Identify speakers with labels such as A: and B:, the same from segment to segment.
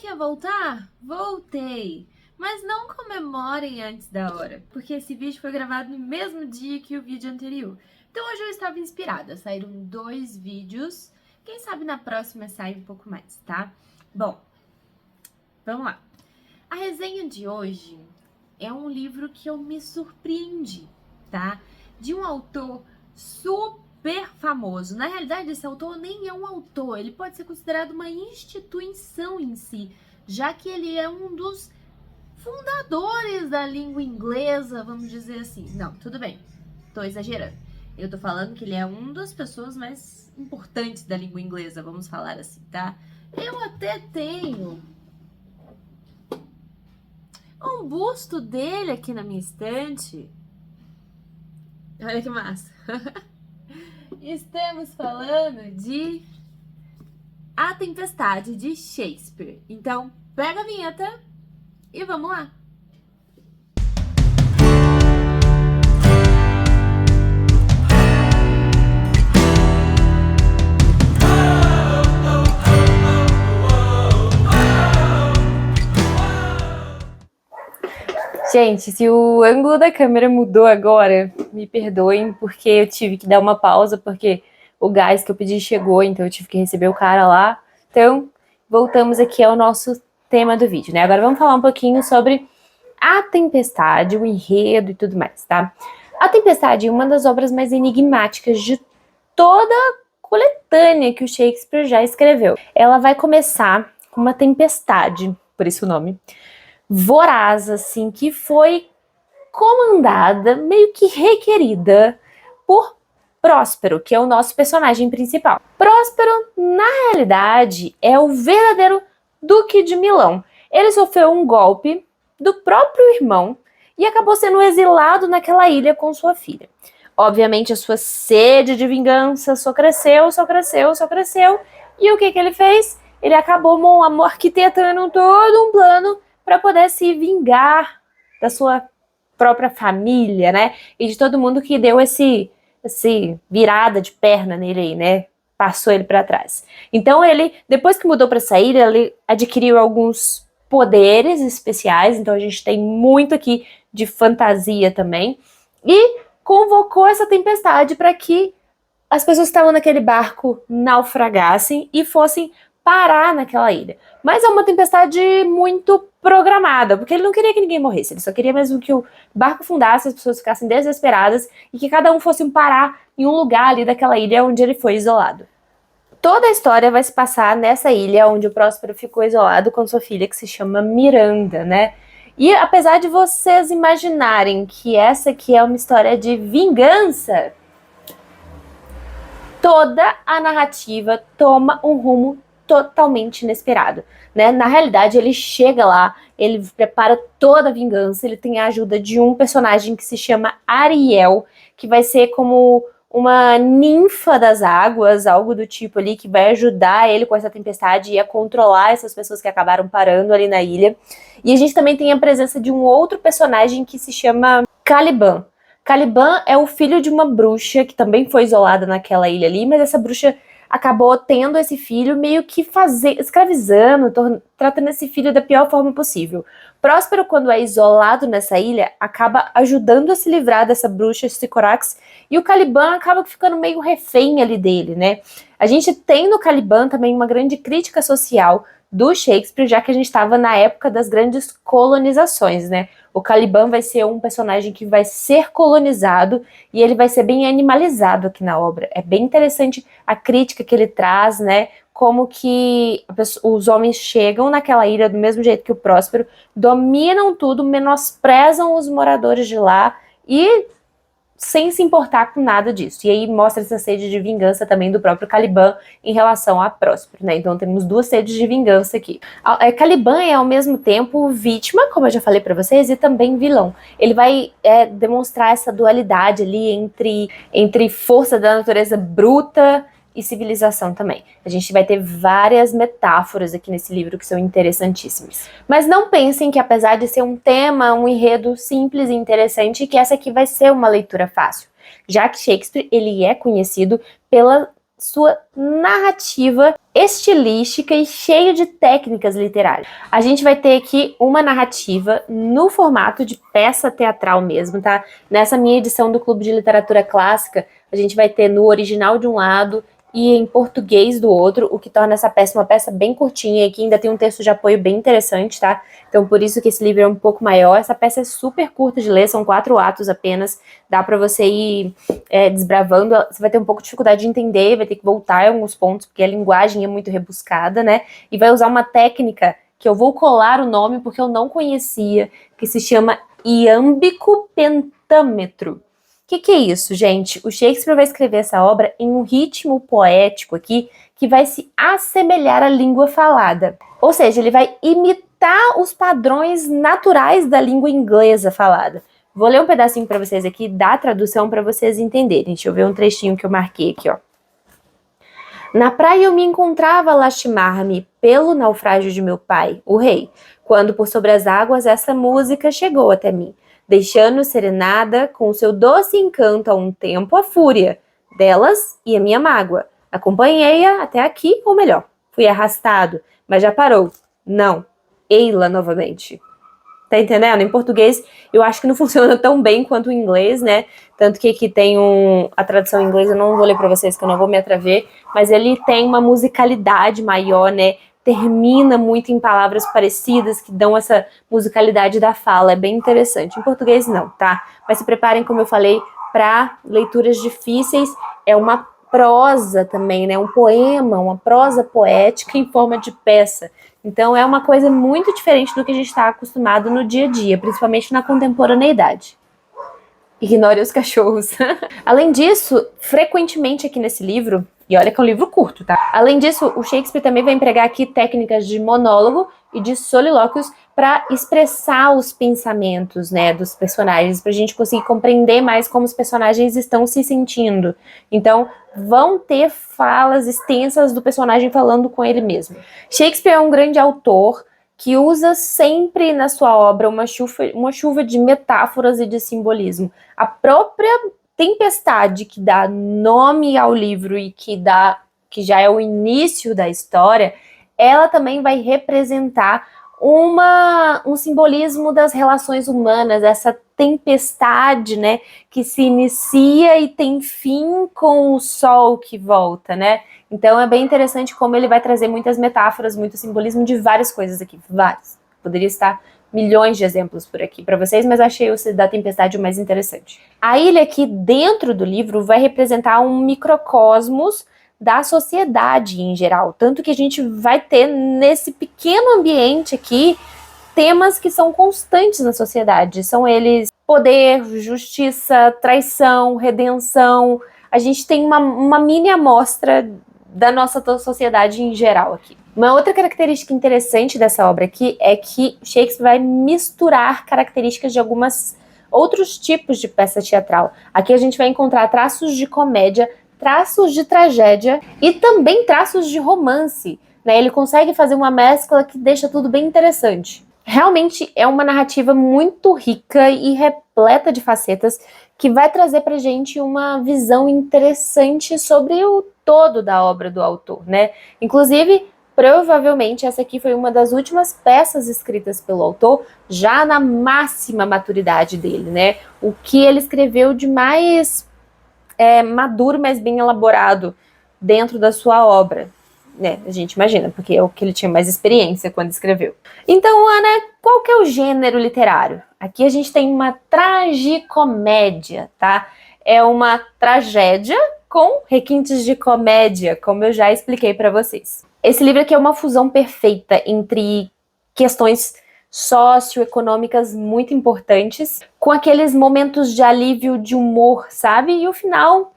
A: quer voltar? Voltei! Mas não comemorem antes da hora, porque esse vídeo foi gravado no mesmo dia que o vídeo anterior. Então hoje eu estava inspirada, saíram 2 vídeos, quem sabe na próxima sai um pouco mais, tá? Bom, vamos lá. A resenha de hoje é um livro que eu me surpreendi, tá? De um autor super famoso. Na realidade, esse autor nem é um autor, ele pode ser considerado uma instituição em si, já que ele é um dos fundadores da língua inglesa, vamos dizer assim. Não, tudo bem, tô exagerando. Eu tô falando que ele é uma das pessoas mais importantes da língua inglesa, vamos falar assim, tá? Eu até tenho um busto dele aqui na minha estante. Olha que massa. Estamos falando de A Tempestade de Shakespeare. Então, pega a vinheta e vamos lá. Gente, se o ângulo da câmera mudou agora, me perdoem, porque eu tive que dar uma pausa, porque o gás que eu pedi chegou, então eu tive que receber o cara lá. Então, voltamos aqui ao nosso tema do vídeo, né? Agora vamos falar um pouquinho sobre A Tempestade, o enredo e tudo mais, tá? A Tempestade é uma das obras mais enigmáticas de toda a coletânea que o Shakespeare já escreveu. Ela vai começar com uma tempestade, por isso o nome, voraz, assim, que foi comandada, meio que requerida por Próspero, que é o nosso personagem principal. Próspero, na realidade, é o verdadeiro Duque de Milão. Ele sofreu um golpe do próprio irmão e acabou sendo exilado naquela ilha com sua filha. Obviamente, a sua sede de vingança só cresceu, só cresceu, só cresceu. E o que ele fez? Ele acabou arquitetando todo um plano para poder se vingar da sua própria família, né? E de todo mundo que deu esse virada de perna nele aí, né? Passou ele para trás. Então ele, depois que mudou para essa ilha, ele adquiriu alguns poderes especiais. Então a gente tem muito aqui de fantasia também. E convocou essa tempestade para que as pessoas que estavam naquele barco naufragassem e fossem parar naquela ilha. Mas é uma tempestade muito programada, porque ele não queria que ninguém morresse, ele só queria mesmo que o barco afundasse, as pessoas ficassem desesperadas e que cada um fosse parar em um lugar ali daquela ilha onde ele foi isolado. Toda a história vai se passar nessa ilha onde o Próspero ficou isolado com sua filha, que se chama Miranda, né? E apesar de vocês imaginarem que essa aqui é uma história de vingança, toda a narrativa toma um rumo totalmente inesperado, né? Na realidade, ele chega lá, ele prepara toda a vingança, ele tem a ajuda de um personagem que se chama Ariel, que vai ser como uma ninfa das águas, algo do tipo ali, que vai ajudar ele com essa tempestade e a controlar essas pessoas que acabaram parando ali na ilha. E a gente também tem a presença de um outro personagem que se chama Caliban. Caliban é o filho de uma bruxa que também foi isolada naquela ilha ali, mas essa bruxa acabou tendo esse filho meio que escravizando, tratando esse filho da pior forma possível. Próspero, quando é isolado nessa ilha, acaba ajudando a se livrar dessa bruxa Sycorax, e o Caliban acaba ficando meio refém ali dele, né? A gente tem no Caliban também uma grande crítica social do Shakespeare, já que a gente estava na época das grandes colonizações, né? O Caliban vai ser um personagem que vai ser colonizado e ele vai ser bem animalizado aqui na obra. É bem interessante a crítica que ele traz, né? Como que os homens chegam naquela ilha do mesmo jeito que o Próspero, dominam tudo, menosprezam os moradores de lá e sem se importar com nada disso. E aí mostra essa sede de vingança também do próprio Caliban em relação a Próspero, né? Então temos 2 sedes de vingança aqui. Caliban é ao mesmo tempo vítima, como eu já falei para vocês, e também vilão. Ele vai demonstrar essa dualidade ali entre força da natureza bruta e civilização também. A gente vai ter várias metáforas aqui nesse livro que são interessantíssimas. Mas não pensem que, apesar de ser um tema, um enredo simples e interessante, que essa aqui vai ser uma leitura fácil, já que Shakespeare ele é conhecido pelas sua narrativa estilística e cheia de técnicas literárias. A gente vai ter aqui uma narrativa no formato de peça teatral mesmo, tá? Nessa minha edição do Clube de Literatura Clássica, a gente vai ter no original de um lado e em português do outro, o que torna essa peça uma peça bem curtinha e que ainda tem um texto de apoio bem interessante, tá? Então, por isso que esse livro é um pouco maior. Essa peça é super curta de ler, são 4 atos apenas, dá para você ir desbravando. Você vai ter um pouco de dificuldade de entender, vai ter que voltar em alguns pontos, porque a linguagem é muito rebuscada, né? E vai usar uma técnica que eu vou colar o nome, porque eu não conhecia, que se chama iâmbico pentâmetro. O que é isso, gente? O Shakespeare vai escrever essa obra em um ritmo poético aqui que vai se assemelhar à língua falada. Ou seja, ele vai imitar os padrões naturais da língua inglesa falada. Vou ler um pedacinho para vocês aqui da tradução para vocês entenderem. Deixa eu ver um trechinho que eu marquei aqui, ó. Na praia eu me encontrava a lastimar-me pelo naufrágio de meu pai, o rei, quando por sobre as águas essa música chegou até mim, deixando serenada com o seu doce encanto a um tempo a fúria delas e a minha mágoa. Acompanhei-a até aqui, ou melhor, fui arrastado, mas já parou. Não, ei-la novamente. Tá entendendo? Em português, eu acho que não funciona tão bem quanto o inglês, né? Tanto que aqui tem a tradução em inglês, eu não vou ler pra vocês, que eu não vou me atrever, mas ele tem uma musicalidade maior, né? Termina muito em palavras parecidas, que dão essa musicalidade da fala, é bem interessante. Em português, não, tá? Mas se preparem, como eu falei, para leituras difíceis, é uma prosa também, né? Um poema, uma prosa poética em forma de peça. Então é uma coisa muito diferente do que a gente está acostumado no dia a dia, principalmente na contemporaneidade. Ignore os cachorros. Além disso, frequentemente aqui nesse livro, e olha que é um livro curto, tá? Além disso, o Shakespeare também vai empregar aqui técnicas de monólogo e de solilóquios para expressar os pensamentos, né, dos personagens, para a gente conseguir compreender mais como os personagens estão se sentindo. Então, vão ter falas extensas do personagem falando com ele mesmo. Shakespeare é um grande autor que usa sempre na sua obra uma chuva de metáforas e de simbolismo. A própria tempestade que dá nome ao livro e que já é o início da história, ela também vai representar um simbolismo das relações humanas, essa tempestade, né, que se inicia e tem fim com o sol que volta, né? Então é bem interessante como ele vai trazer muitas metáforas, muito simbolismo de várias coisas aqui, vários. Poderia estar milhões de exemplos por aqui para vocês, mas achei o da tempestade o mais interessante. A ilha aqui dentro do livro vai representar um microcosmos da sociedade em geral, tanto que a gente vai ter nesse pequeno ambiente aqui temas que são constantes na sociedade, são eles poder, justiça, traição, redenção. A gente tem uma mini amostra da nossa sociedade em geral aqui. Uma outra característica interessante dessa obra aqui é que Shakespeare vai misturar características de alguns outros tipos de peça teatral. Aqui a gente vai encontrar traços de comédia, traços de tragédia e também traços de romance, né? Ele consegue fazer uma mescla que deixa tudo bem interessante. Realmente é uma narrativa muito rica e repleta de facetas que vai trazer pra gente uma visão interessante sobre o todo da obra do autor, né? Inclusive, provavelmente essa aqui foi uma das últimas peças escritas pelo autor, já na máxima maturidade dele, né? O que ele escreveu de mais maduro, mas bem elaborado dentro da sua obra, né? A gente imagina, porque é o que ele tinha mais experiência quando escreveu. Então, Ana, qual que é o gênero literário? Aqui a gente tem uma tragicomédia, tá? É uma tragédia com requintes de comédia, como eu já expliquei para vocês. Esse livro aqui é uma fusão perfeita entre questões socioeconômicas muito importantes, com aqueles momentos de alívio, de humor, sabe? E o final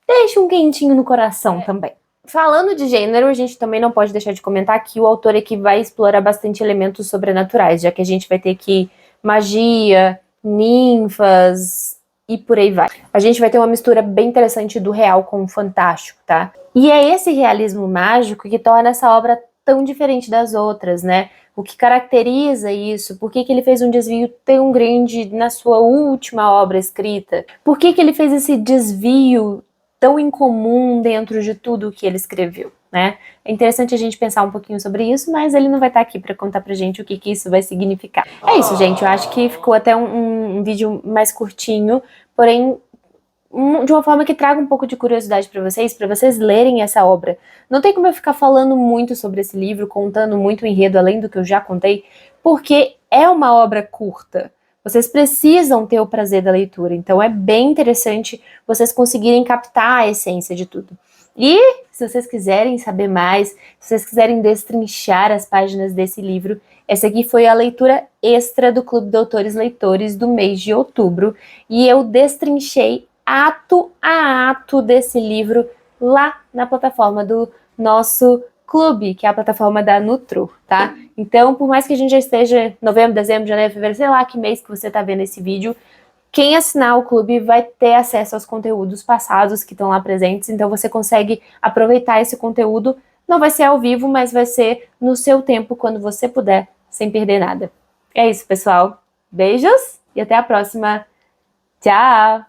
A: deixa um quentinho no coração também. Falando de gênero, a gente também não pode deixar de comentar que o autor aqui vai explorar bastante elementos sobrenaturais, já que a gente vai ter aqui magia, ninfas e por aí vai. A gente vai ter uma mistura bem interessante do real com o fantástico, tá? E é esse realismo mágico que torna essa obra tão diferente das outras, né? O que caracteriza isso? Por que ele fez um desvio tão grande na sua última obra escrita? Por que ele fez esse desvio tão incomum dentro de tudo o que ele escreveu, né? É interessante a gente pensar um pouquinho sobre isso, mas ele não vai estar aqui para contar pra gente o que isso vai significar. É isso, gente. Eu acho que ficou até um vídeo mais curtinho, porém de uma forma que traga um pouco de curiosidade para vocês lerem essa obra. Não tem como eu ficar falando muito sobre esse livro, contando muito o enredo além do que eu já contei, porque é uma obra curta. Vocês precisam ter o prazer da leitura, então é bem interessante vocês conseguirem captar a essência de tudo. E se vocês quiserem saber mais, se vocês quiserem destrinchar as páginas desse livro, essa aqui foi a leitura extra do Clube Doutores Leitores do mês de outubro, e eu destrinchei ato a ato desse livro lá na plataforma do nosso clube, que é a plataforma da Nutro, tá? Então, por mais que a gente já esteja novembro, dezembro, janeiro, fevereiro, sei lá que mês que você tá vendo esse vídeo, quem assinar o clube vai ter acesso aos conteúdos passados que estão lá presentes, então você consegue aproveitar esse conteúdo. Não vai ser ao vivo, mas vai ser no seu tempo, quando você puder, sem perder nada. É isso, pessoal. Beijos e até a próxima. Tchau!